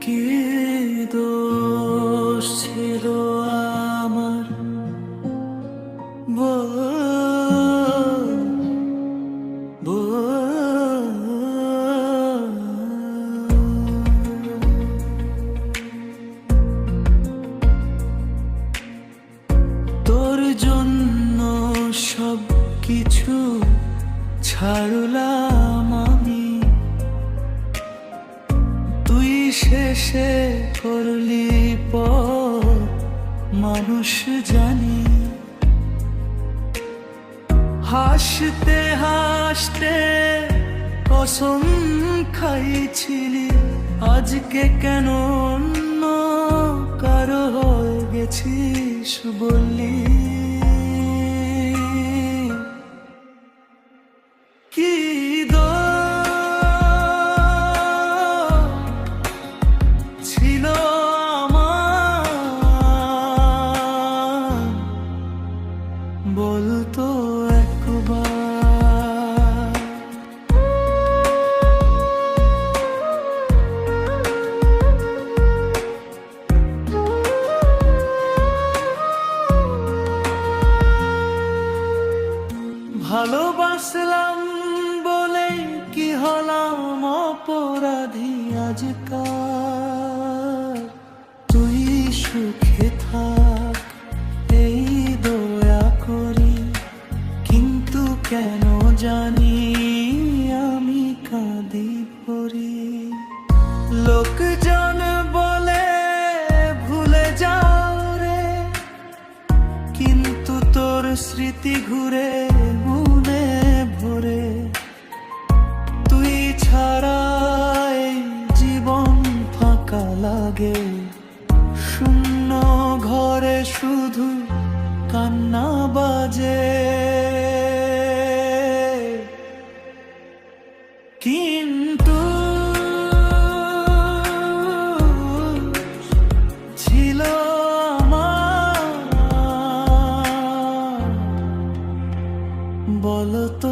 কি দোষ ছিল আমার, বল বল। তোর জন্য সব কিছু ছাড়লাম আমি, তুই শেষে করলি পর মানুষ জানি। হাসতে হাসতে কসম খাইছিলি, আজকে কেন অন্য কারো হয়ে গেছিস বললি। কি ছিল আমার, বলতো একবার। ভালোবাসলাম বলে কি হলাম অপরাধী আজকাল। তুই সুখে থাক এই দয়া করি, কিন্তু কেন জানি আমি কাঁদি পড়ি। লোকজন বলে ভুলে যাও রে, কিন্তু তোর স্মৃতি ঘুরে মনে ভরে। তুই ছাড়া এই জীবন ফাঁকা লাগে, শূন্য ঘরে শুধু কান্না বাজে। কিন্তু ছিল আমার, বলতো